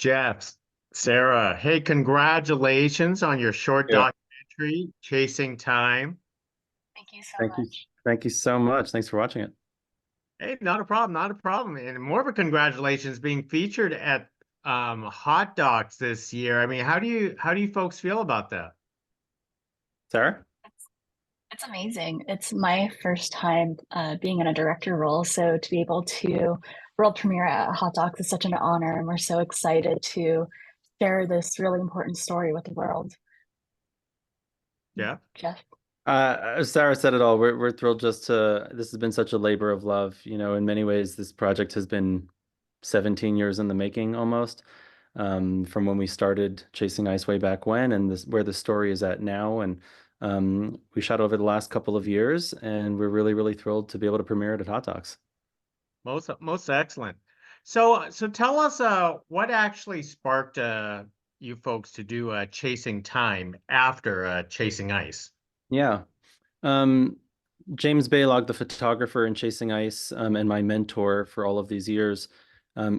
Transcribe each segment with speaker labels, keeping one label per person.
Speaker 1: Jeff, Sarah, hey, congratulations on your short
Speaker 2: Yeah.
Speaker 1: documentary, Chasing Time.
Speaker 3: Thank you so
Speaker 2: Thank you.
Speaker 3: much.
Speaker 2: Thank you so much. Thanks for watching it.
Speaker 1: Hey, not a problem, not a problem. And more of a congratulations being featured at Hot Docs this year. I mean, how do you folks feel about that?
Speaker 2: Sarah?
Speaker 3: It's, it's amazing. It's my first time being in a director role, so to be able to world premiere at Hot Docs is such an honor, and we're so excited to share this really important story with the world.
Speaker 1: Yeah.
Speaker 3: Jeff?
Speaker 2: Sarah said it all. We're thrilled just to, this has been such a labor of love. You know, in many ways, this project has been 17 years in the making almost, from when we started Chasing Ice way back when, and this where the story is at now. And we shot over the last couple of years, and we're really, really thrilled to be able to premiere it at Hot Docs.
Speaker 1: Most excellent. So tell us what actually sparked you folks to do Chasing Time after Chasing Ice.
Speaker 2: Yeah. Um, James Balog, the photographer in Chasing Ice, and my mentor for all of these years,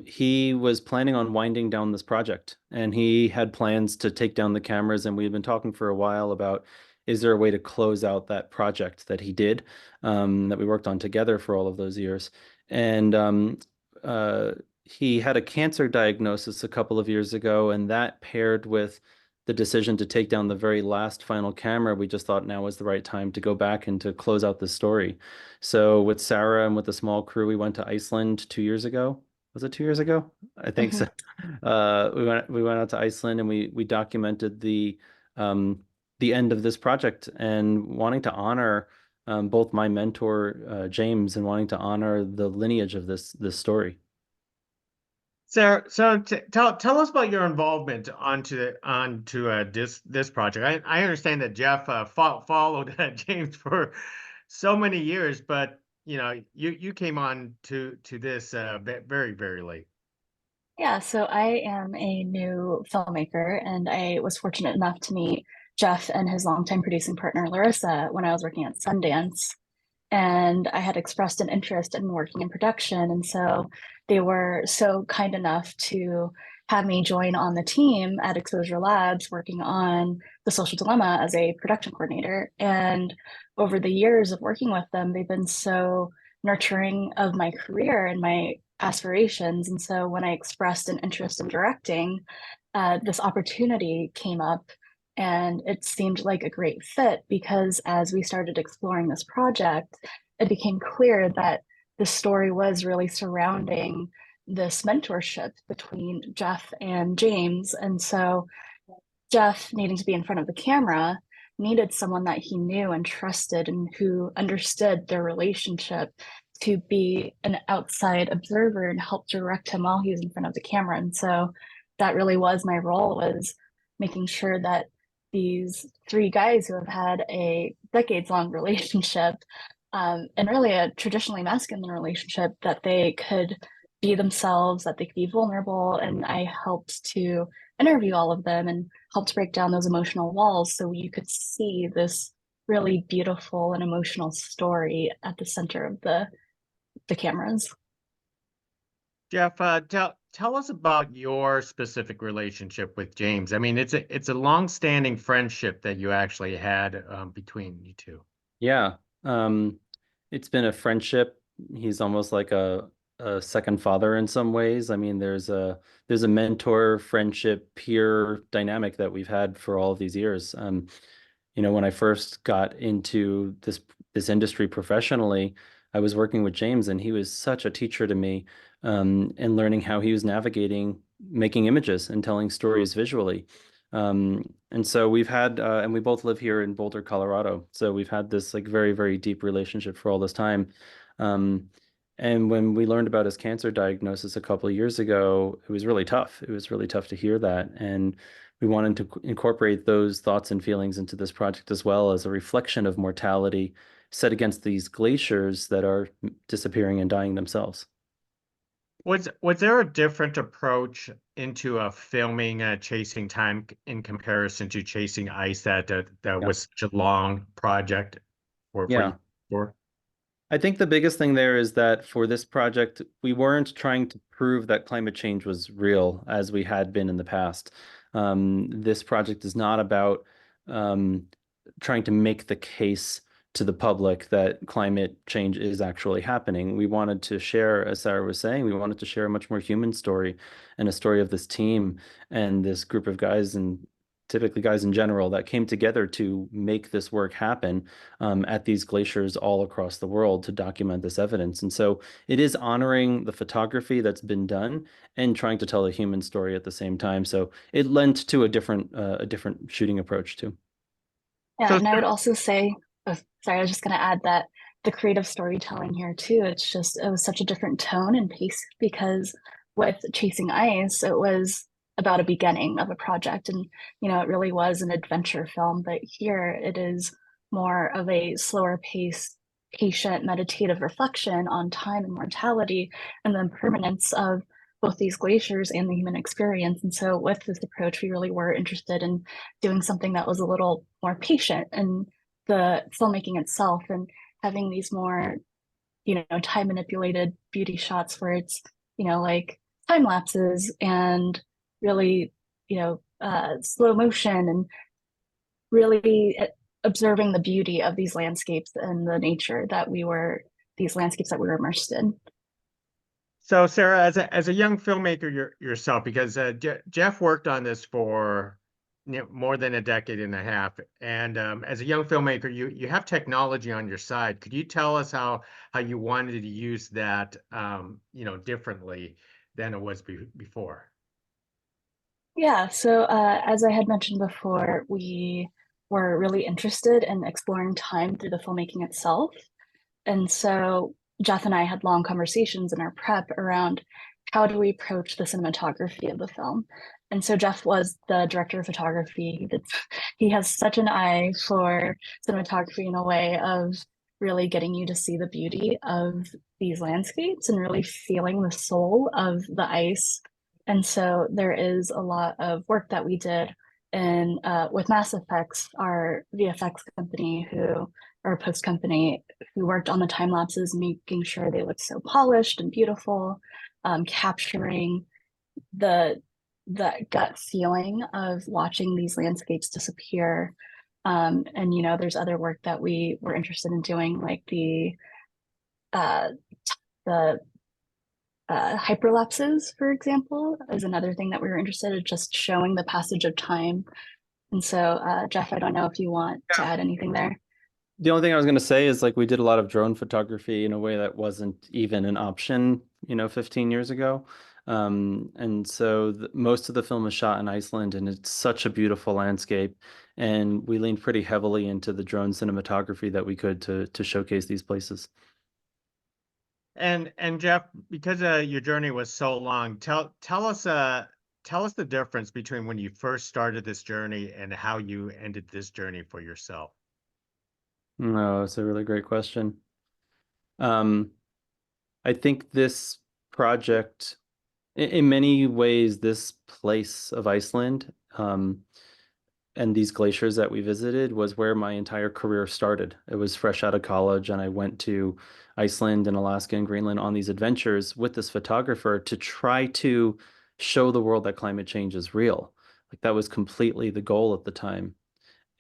Speaker 2: he was planning on winding down this project, and he had plans to take down the cameras. And we had been talking for a while about, is there a way to close out that project that he did, that we worked on together for all of those years? And uh, he had a cancer diagnosis a couple of years ago, and that paired with the decision to take down the very last final camera, we just thought now was the right time to go back and to close out the story. So with Sarah and with a small crew, we went to Iceland 2 years ago. Was it 2 years ago? I think
Speaker 3: Hmm.
Speaker 2: so. We went out to Iceland, and we documented the end of this project, and wanting to honor both my mentor James, and wanting to honor the lineage of this story.
Speaker 1: Sarah, so tell us about your involvement onto this project. I understand that Jeff followed James for so many years, but you came on to this very late.
Speaker 3: Yeah, so I am a new filmmaker, and I was fortunate enough to meet Jeff and his longtime producing partner, Larissa, when I was working at Sundance. And I had expressed an interest in working in production. And so they were so kind enough to have me join on the team at Exposure Labs working on The Social Dilemma as a production coordinator. And over the years of working with them, they've been so nurturing of my career and my aspirations. And so when I expressed an interest in directing, this opportunity came up, and it seemed like a great fit because as we started exploring this project, it became clear that the story was really surrounding this mentorship between Jeff and James. And so Jeff, needing to be in front of the camera, needed someone that he knew and trusted and who understood their relationship to be an outside observer and help direct him while he was in front of the camera. And so that really was my role, was making sure that these three guys who have had a decades-long relationship, and really a traditionally masculine relationship, that they could be themselves, that they could be vulnerable. And I helped to interview all of them and helped break down those emotional walls so you could see this really beautiful and emotional story at the center of the cameras.
Speaker 1: Jeff, tell us about your specific relationship with James. I mean, it's a long-standing friendship that you actually had between you two.
Speaker 2: Yeah. Um, it's been a friendship. He's almost like a second father in some ways. I mean, there's a mentor, friendship, peer dynamic that we've had for all of these years. You know, when I first got into this industry professionally, I was working with James, and he was such a teacher to me, and learning how he was navigating making images and telling stories visually. And so we've had, and we both live here in Boulder, Colorado. So we've had this like very, very deep relationship for all this time. Um, and when we learned about his cancer diagnosis a couple of years ago, it was really tough. It was really tough to hear that. And we wanted to incorporate those thoughts and feelings into this project as well, as a reflection of mortality set against these glaciers that are disappearing and dying themselves.
Speaker 1: Was there a different approach into filming Chasing Time in comparison to Chasing Ice that
Speaker 2: Yeah.
Speaker 1: was such a long project for
Speaker 2: Yeah.
Speaker 1: you? For?
Speaker 2: I think the biggest thing there is that for this project, we weren't trying to prove that climate change was real as we had been in the past. This project is not about um, trying to make the case to the public that climate change is actually happening. We wanted to share, as Sarah was saying, we wanted to share a much more human story and a story of this team and this group of guys, and typically guys in general, that came together to make this work happen at these glaciers all across the world to document this evidence. And so it is honoring the photography that's been done and trying to tell a human story at the same time. So it lent to a different shooting approach too.
Speaker 3: Yeah,
Speaker 1: So,
Speaker 3: and I would also say, oh, sorry, I was just going to add that the creative storytelling here too, it was such a different tone and pace because with Chasing Ice, it was about a beginning of a project and, it really was an adventure film, but here it is more of a slower pace, patient, meditative reflection on time and mortality and the impermanence of both these glaciers and the human experience. And so with this approach, we really were interested in doing something that was a little more patient in the filmmaking itself and having these more, time manipulated beauty shots where it's, like time lapses and really, slow motion and really observing the beauty of these landscapes and the nature these landscapes that we were immersed in.
Speaker 1: so Sarah, as a young filmmaker yourself, because Jeff worked on this for more than a decade and a half, and as a young filmmaker, you have technology on your side. Could you tell us how you wanted to use that, differently than it was before?
Speaker 3: Yeah, so as I had mentioned before, we were really interested in exploring time through the filmmaking itself. And so Jeff and I had long conversations in our prep around how do we approach the cinematography of the film. And so Jeff was the director of photography. He has such an eye for cinematography in a way of really getting you to see the beauty of these landscapes and really feeling the soul of the ice. And so there is a lot of work that we did in with Mass Effects, our VFX company who or post company who worked on the time lapses, making sure they looked so polished and beautiful, capturing the gut feeling of watching these landscapes disappear. And there's other work that we were interested in doing, like uh, the hyperlapses, for example, is another thing that we were interested in, just showing the passage of time. And so, Jeff, I don't know if you want to add anything there.
Speaker 2: The only thing I was going to say is like we did a lot of drone photography in a way that wasn't even an option, 15 years ago. And so most of the film is shot in Iceland, and it's such a beautiful landscape. And we leaned pretty heavily into the drone cinematography that we could to showcase these places.
Speaker 1: And Jeff, because your journey was so long, tell us the difference between when you first started this journey and how you ended this journey for yourself.
Speaker 2: No, it's a really great question. Um, I think this project, in many ways, this place of Iceland, and these glaciers that we visited was where my entire career started. It was fresh out of college, and I went to Iceland and Alaska and Greenland on these adventures with this photographer to try to show the world that climate change is real. Like that was completely the goal at the time.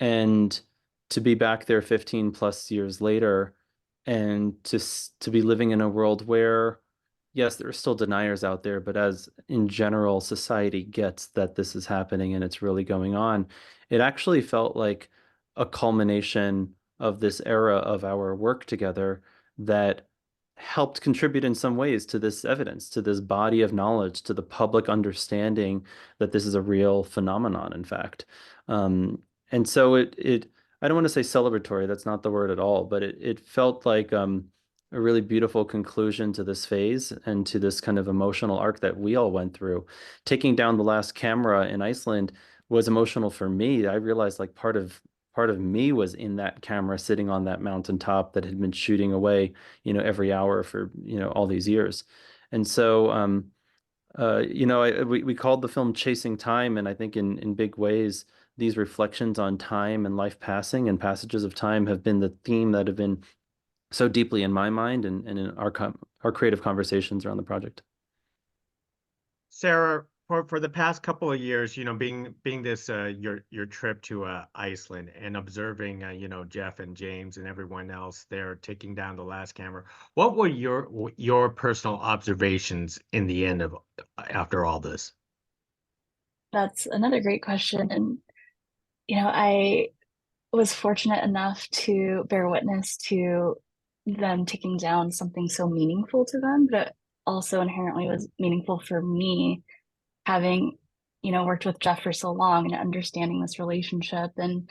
Speaker 2: And to be back there 15 plus years later and to be living in a world where yes, there are still deniers out there, but as in general society gets that this is happening and it's really going on, it actually felt like a culmination of this era of our work together that helped contribute in some ways to this evidence, to this body of knowledge, to the public understanding that this is a real phenomenon, in fact. And so I don't want to say celebratory, that's not the word at all, but it felt like a really beautiful conclusion to this phase and to this kind of emotional arc that we all went through. Taking down the last camera in Iceland was emotional for me. I realized like part of me was in that camera sitting on that mountaintop that had been shooting away, every hour for, all these years. And so we called the film Chasing Time, and I think in big ways, these reflections on time and life passing and passages of time have been the theme that have been so deeply in my mind and in our creative conversations around the project.
Speaker 1: Sarah, for the past couple of years, being this your trip to Iceland and observing Jeff and James and everyone else there taking down the last camera, what were your personal observations in the end of after all this?
Speaker 3: That's another great question. And, I was fortunate enough to bear witness to them taking down something so meaningful to them, but it also inherently was meaningful for me having, worked with Jeff for so long and understanding this relationship and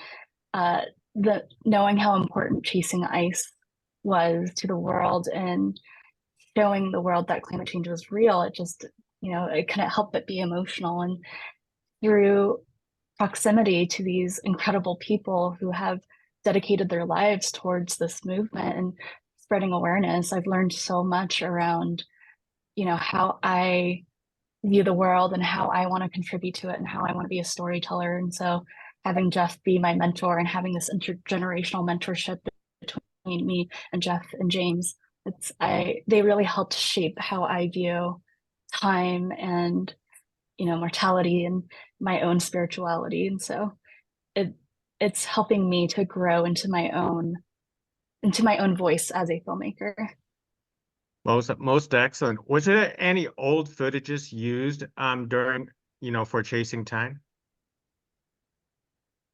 Speaker 3: uh, the knowing how important chasing ice was to the world and showing the world that climate change was real. It just, it couldn't help but be emotional. And through proximity to these incredible people who have dedicated their lives towards this movement and spreading awareness, I've learned so much around, how I view the world and how I want to contribute to it and how I want to be a storyteller. And so having Jeff be my mentor and having this intergenerational mentorship between me and Jeff and James, they really helped shape how I view time and mortality and my own spirituality. And so it it's helping me to grow into my own voice as a filmmaker.
Speaker 1: Most excellent. Was there any old footages used during for chasing time?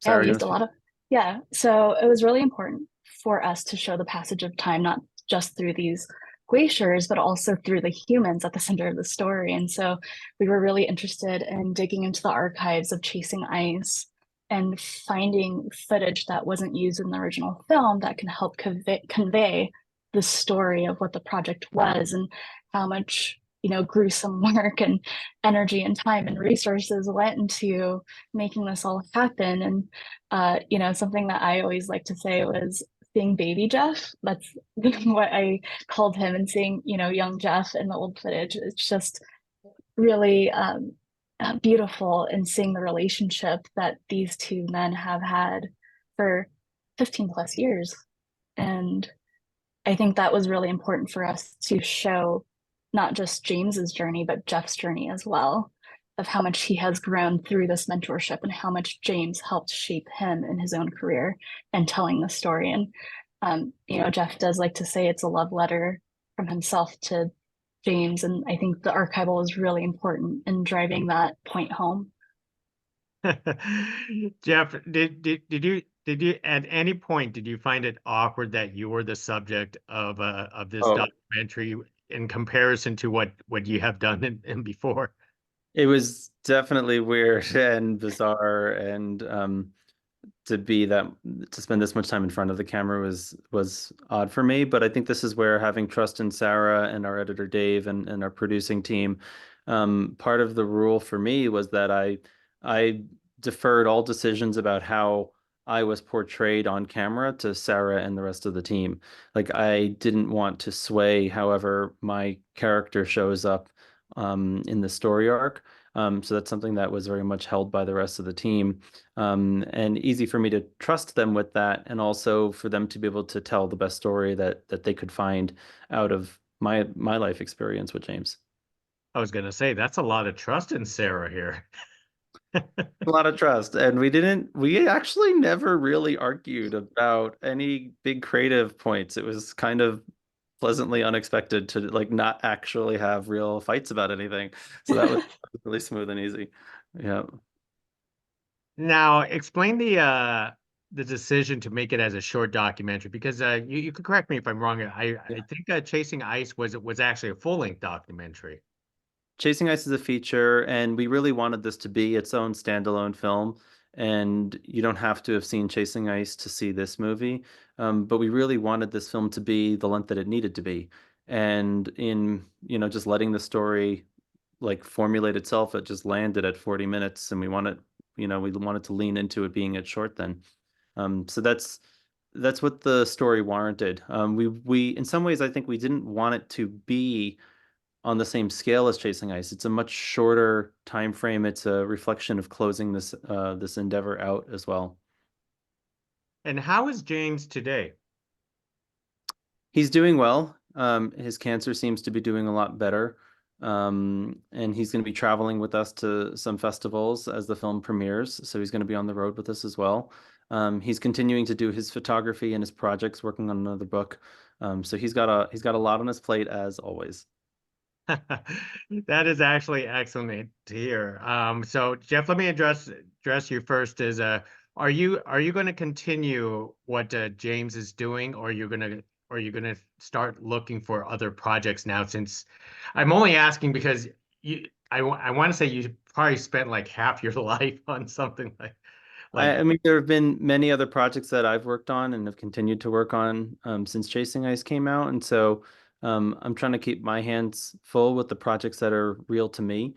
Speaker 3: Yeah,
Speaker 2: Sarah,
Speaker 3: we
Speaker 2: you
Speaker 3: used
Speaker 2: want
Speaker 3: a
Speaker 2: to
Speaker 3: lot of, yeah. So it was really important for us to show the passage of time, not just through these glaciers, but also through the humans at the center of the story. And so we were really interested in digging into the archives of Chasing Ice and finding footage that wasn't used in the original film that can help convey the story of what the project was and how much, gruesome work and energy and time and resources went into making this all happen. And something that I always like to say was seeing baby Jeff. That's what I called him, and seeing, young Jeff in the old footage. It's just really beautiful, and seeing the relationship that these two men have had for 15 plus years. And I think that was really important for us to show not just James's journey, but Jeff's journey as well, of how much he has grown through this mentorship and how much James helped shape him in his own career and telling the story. And, Jeff does like to say it's a love letter from himself to James. And I think the archival is really important in driving that point home.
Speaker 1: Jeff, did you at any point did you find it awkward that you were the subject of this
Speaker 2: Oh,
Speaker 1: documentary in comparison to what you have done in before?
Speaker 2: it was definitely weird and bizarre, and to be that to spend this much time in front of the camera was odd for me. But I think this is where having trust in Sarah and our editor Dave and our producing team, part of the rule for me was that I deferred all decisions about how I was portrayed on camera to Sarah and the rest of the team. Like, I didn't want to sway however my character shows up in the story arc. So that's something that was very much held by the rest of the team, and easy for me to trust them with that, and also for them to be able to tell the best story that they could find out of my life experience with James.
Speaker 1: I was gonna say that's a lot of trust in Sarah here.
Speaker 2: A lot of trust, and we actually never really argued about any big creative points. It was kind of pleasantly unexpected to like not actually have real fights about anything. So that was really smooth and easy. Yeah.
Speaker 1: Now, explain the decision to make it as a short documentary because you could correct me if I'm wrong. I think Chasing Ice was actually a full-length documentary.
Speaker 2: Chasing Ice is a feature, and we really wanted this to be its own standalone film. And you don't have to have seen Chasing Ice to see this movie, but we really wanted this film to be the length that it needed to be. And in, just letting the story like formulate itself, it just landed at 40 minutes, and we wanted to lean into it being it short then. So that's what the story warranted. We in some ways I think we didn't want it to be on the same scale as Chasing Ice. It's a much shorter time frame. It's a reflection of closing this endeavor out as well.
Speaker 1: And how is James today?
Speaker 2: He's doing well. His cancer seems to be doing a lot better. And he's going to be traveling with us to some festivals as the film premieres. So he's going to be on the road with us as well. He's continuing to do his photography and his projects, working on another book. So he's got a lot on his plate as always.
Speaker 1: That is actually excellent to hear. So Jeff, let me address you first. Are you going to continue what James is doing, or are you gonna start looking for other projects now? Since I'm only asking because I want to say you probably spent like half your life on something like
Speaker 2: I mean, there have been many other projects that I've worked on and have continued to work on since Chasing Ice came out. And so I'm trying to keep my hands full with the projects that are real to me.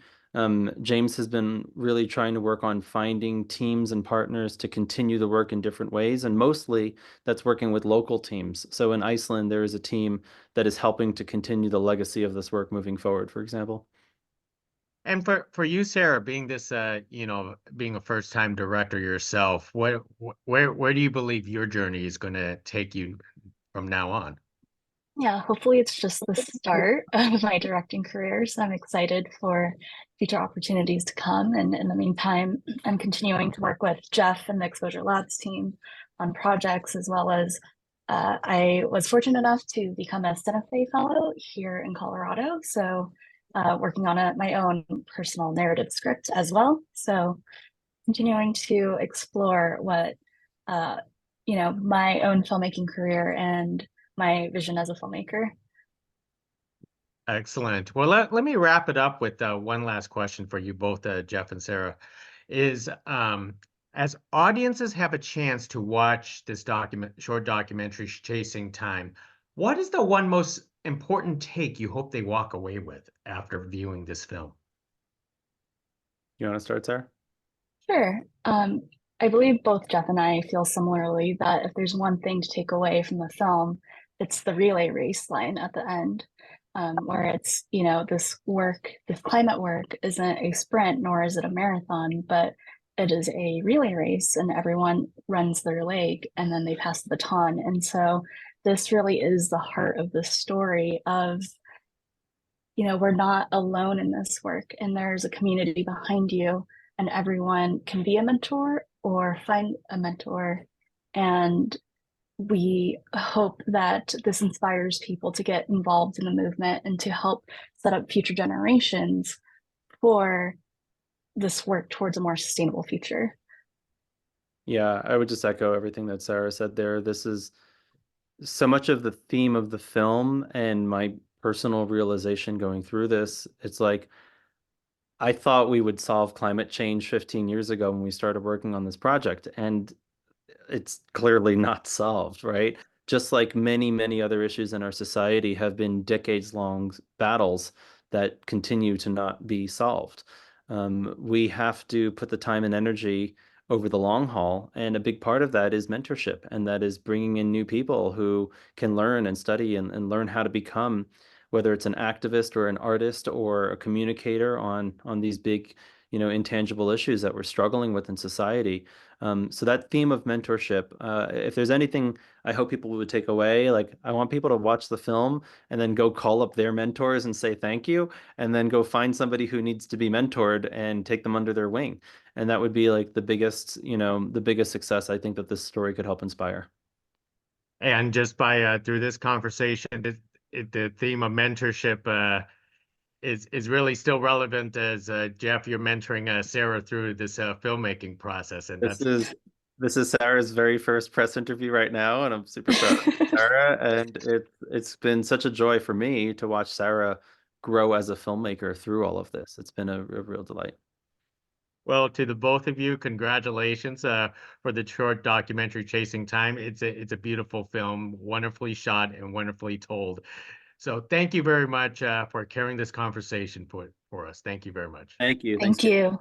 Speaker 2: James has been really trying to work on finding teams and partners to continue the work in different ways. And mostly that's working with local teams. So in Iceland, there is a team that is helping to continue the legacy of this work moving forward, for example.
Speaker 1: And for you, Sarah, being being a first-time director yourself, where do you believe your journey is going to take you from now on?
Speaker 3: Yeah, hopefully it's just the start of my directing career. So I'm excited for future opportunities to come. And in the meantime, I'm continuing to work with Jeff and the Exposure Labs team on projects, as well as I was fortunate enough to become a Santa Fe Fellow here in Colorado. So working on my own personal narrative script as well. So continuing to explore what uh, my own filmmaking career and my vision as a filmmaker.
Speaker 1: Excellent. Well, let me wrap it up with one last question for you both, Jeff and Sarah. Is as audiences have a chance to watch this short documentary, Chasing Time, what is the one most important take you hope they walk away with after viewing this film?
Speaker 2: You want to start, Sarah?
Speaker 3: Sure. I believe both Jeff and I feel similarly that if there's one thing to take away from the film, it's the relay race line at the end, where it's, this climate work isn't a sprint, nor is it a marathon, but it is a relay race and everyone runs their leg and then they pass the baton. And so this really is the heart of the story of we're not alone in this work and there's a community behind you and everyone can be a mentor or find a mentor. And we hope that this inspires people to get involved in the movement and to help set up future generations for this work towards a more sustainable future.
Speaker 2: Yeah, I would just echo everything that Sarah said there. This is so much of the theme of the film and my personal realization going through this. It's like I thought we would solve climate change 15 years ago when we started working on this project, and it's clearly not solved, right? Just like many, many other issues in our society have been decades-long battles that continue to not be solved. We have to put the time and energy over the long haul, and a big part of that is mentorship, and that is bringing in new people who can learn and study and learn how to become, whether it's an activist or an artist or a communicator on these big, intangible issues that we're struggling with in society. So that theme of mentorship, if there's anything I hope people would take away, like I want people to watch the film and then go call up their mentors and say thank you, and then go find somebody who needs to be mentored and take them under their wing. And that would be like the biggest success I think that this story could help inspire.
Speaker 1: And just by through this conversation, the theme of mentorship is really still relevant as Jeff, you're mentoring Sarah through this filmmaking process, and
Speaker 2: This
Speaker 1: that's
Speaker 2: is this is Sarah's very first press interview right now, and I'm super proud of Sarah. And it's been such a joy for me to watch Sarah grow as a filmmaker through all of this. It's been a real delight.
Speaker 1: well, to the both of you, congratulations for the short documentary Chasing Time. It's a beautiful film, wonderfully shot and wonderfully told. So thank you very much for carrying this conversation for us. Thank you very much.
Speaker 2: Thank you. Thanks,
Speaker 3: Thank
Speaker 2: Jim.
Speaker 3: you.